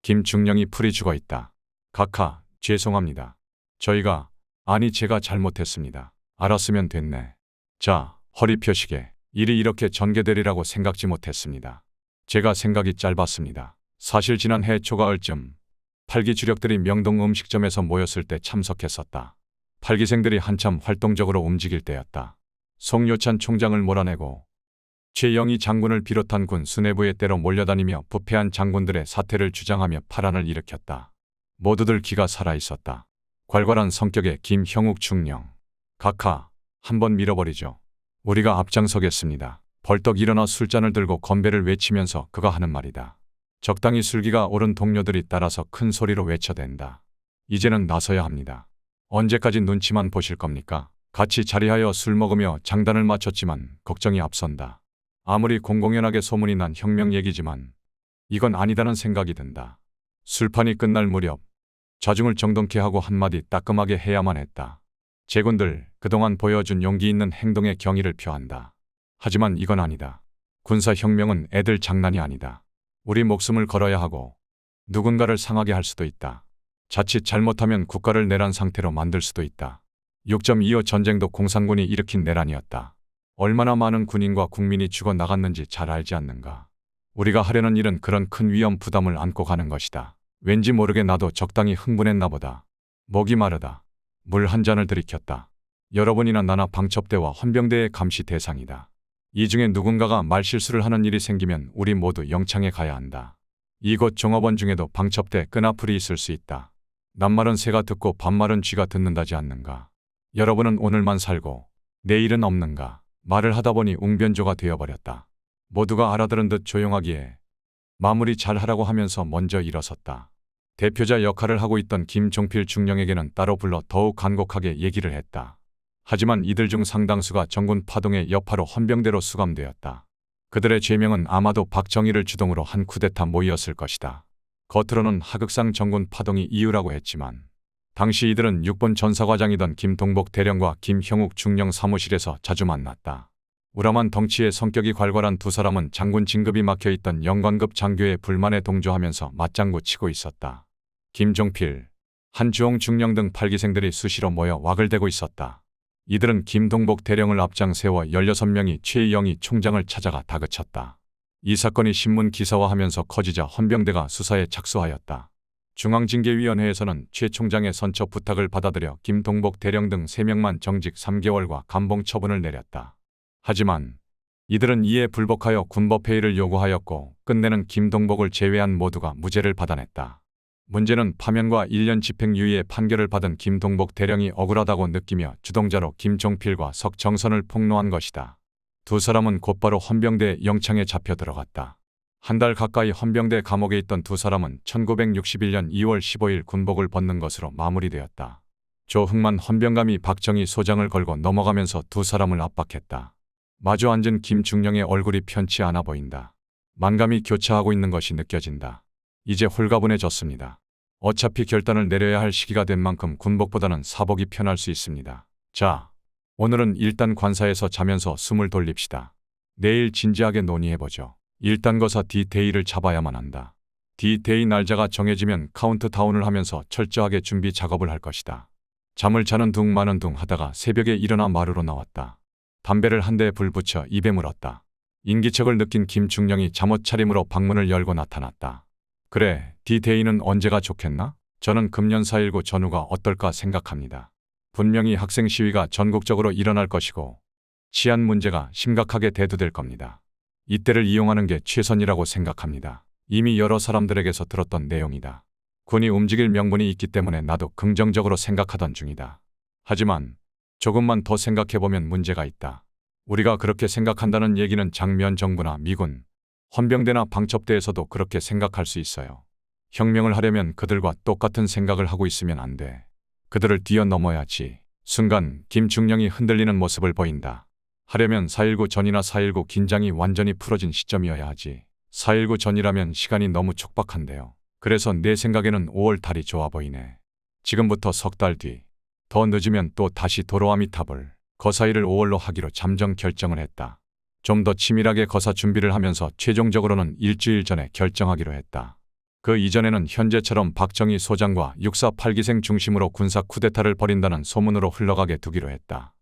김중령이 풀이 죽어 있다. 각하, 죄송합니다. 제가 잘못했습니다. 알았으면 됐네. 자, 허리 펴시게. 일이 이렇게 전개되리라고 생각지 못했습니다. 제가 생각이 짧았습니다. 사실 지난해 초가을쯤 8기 주력들이 명동 음식점에서 모였을 때 참석했었다. 8기생들이 한참 활동적으로 움직일 때였다. 송요찬 총장을 몰아내고 최영희 장군을 비롯한 군 수뇌부에 때로 몰려다니며 부패한 장군들의 사퇴를 주장하며 파란을 일으켰다. 모두들 기가 살아있었다. 괄괄한 성격의 김형욱 중령. 각하, 한번 밀어버리죠. 우리가 앞장서겠습니다. 벌떡 일어나 술잔을 들고 건배를 외치면서 그가 하는 말이다. 적당히 술기가 오른 동료들이 따라서 큰 소리로 외쳐댄다. 이제는 나서야 합니다. 언제까지 눈치만 보실 겁니까? 같이 자리하여 술 먹으며 장단을 마쳤지만 걱정이 앞선다. 아무리 공공연하게 소문이 난 혁명 얘기지만 이건 아니다는 생각이 든다. 술판이 끝날 무렵 자중을 정돈케 하고 한마디 따끔하게 해야만 했다. 제군들, 그동안 보여준 용기 있는 행동에 경의를 표한다. 하지만 이건 아니다. 군사혁명은 애들 장난이 아니다. 우리 목숨을 걸어야 하고 누군가를 상하게 할 수도 있다. 자칫 잘못하면 국가를 내란 상태로 만들 수도 있다. 6.25 전쟁도 공산군이 일으킨 내란이었다. 얼마나 많은 군인과 국민이 죽어나갔는지 잘 알지 않는가. 우리가 하려는 일은 그런 큰 위험 부담을 안고 가는 것이다. 왠지 모르게 나도 적당히 흥분했나 보다. 목이 마르다. 물 한 잔을 들이켰다. 여러분이나 나나 방첩대와 헌병대의 감시 대상이다. 이 중에 누군가가 말실수를 하는 일이 생기면 우리 모두 영창에 가야 한다. 이곳 종업원 중에도 방첩대 끈앞풀이 있을 수 있다. 낱말은 새가 듣고 반말은 쥐가 듣는다지 않는가. 여러분은 오늘만 살고 내일은 없는가. 말을 하다 보니 웅변조가 되어버렸다. 모두가 알아들은 듯 조용하기에 마무리 잘하라고 하면서 먼저 일어섰다. 대표자 역할을 하고 있던 김종필 중령에게는 따로 불러 더욱 간곡하게 얘기를 했다. 하지만 이들 중 상당수가 정군 파동의 여파로 헌병대로 수감되었다. 그들의 죄명은 아마도 박정희를 주동으로 한 쿠데타 모의였을 것이다. 겉으로는 하극상 정군 파동이 이유라고 했지만 당시 이들은 6번 전사과장이던 김동복 대령과 김형욱 중령 사무실에서 자주 만났다. 우람한 덩치의 성격이 괄괄한 두 사람은 장군 진급이 막혀있던 영관급 장교의 불만에 동조하면서 맞장구 치고 있었다. 김종필, 한주홍 중령 등 8기생들이 수시로 모여 왁을 대고 있었다. 이들은 김동복 대령을 앞장 세워 16명이 최영희 총장을 찾아가 다그쳤다. 이 사건이 신문 기사화하면서 커지자 헌병대가 수사에 착수하였다. 중앙징계위원회에서는 최 총장의 선처 부탁을 받아들여 김동복 대령 등 3명만 정직 3개월과 감봉 처분을 내렸다. 하지만 이들은 이에 불복하여 군법회의를 요구하였고 끝내는 김동복을 제외한 모두가 무죄를 받아냈다. 문제는 파면과 1년 집행유예의 판결을 받은 김동복 대령이 억울하다고 느끼며 주동자로 김종필과 석정선을 폭로한 것이다. 두 사람은 곧바로 헌병대 영창에 잡혀 들어갔다. 한 달 가까이 헌병대 감옥에 있던 두 사람은 1961년 2월 15일 군복을 벗는 것으로 마무리되었다. 조흥만 헌병감이 박정희 소장을 걸고 넘어가면서 두 사람을 압박했다. 마주 앉은 김중령의 얼굴이 편치 않아 보인다. 만감이 교차하고 있는 것이 느껴진다. 이제 홀가분해졌습니다. 어차피 결단을 내려야 할 시기가 된 만큼 군복보다는 사복이 편할 수 있습니다. 자, 오늘은 일단 관사에서 자면서 숨을 돌립시다. 내일 진지하게 논의해보죠. 일단 거사 D-Day를 잡아야만 한다. D-Day 날짜가 정해지면 카운트다운을 하면서 철저하게 준비 작업을 할 것이다. 잠을 자는 둥 마는 둥 하다가 새벽에 일어나 마루로 나왔다. 담배를 한 대에 불 붙여 입에 물었다. 인기척을 느낀 김중령이 잠옷 차림으로 방문을 열고 나타났다. 그래, D-Day는 언제가 좋겠나? 저는 금년 4.19 전후가 어떨까 생각합니다. 분명히 학생 시위가 전국적으로 일어날 것이고 치안 문제가 심각하게 대두될 겁니다. 이때를 이용하는 게 최선이라고 생각합니다. 이미 여러 사람들에게서 들었던 내용이다. 군이 움직일 명분이 있기 때문에 나도 긍정적으로 생각하던 중이다. 하지만 조금만 더 생각해보면 문제가 있다. 우리가 그렇게 생각한다는 얘기는 장면 정부나 미군, 헌병대나 방첩대에서도 그렇게 생각할 수 있어요. 혁명을 하려면 그들과 똑같은 생각을 하고 있으면 안 돼. 그들을 뛰어넘어야지. 순간 김중령이 흔들리는 모습을 보인다. 하려면 4.19 전이나 4.19 긴장이 완전히 풀어진 시점이어야 하지. 4.19 전이라면 시간이 너무 촉박한데요. 그래서 내 생각에는 5월 달이 좋아 보이네. 지금부터 석 달 뒤. 더 늦으면 또 다시 도로아미타불 거사일을 5월로 하기로 잠정 결정을 했다. 좀 더 치밀하게 거사 준비를 하면서 최종적으로는 일주일 전에 결정하기로 했다. 그 이전에는 현재처럼 박정희 소장과 육사 8기생 중심으로 군사 쿠데타를 벌인다는 소문으로 흘러가게 두기로 했다.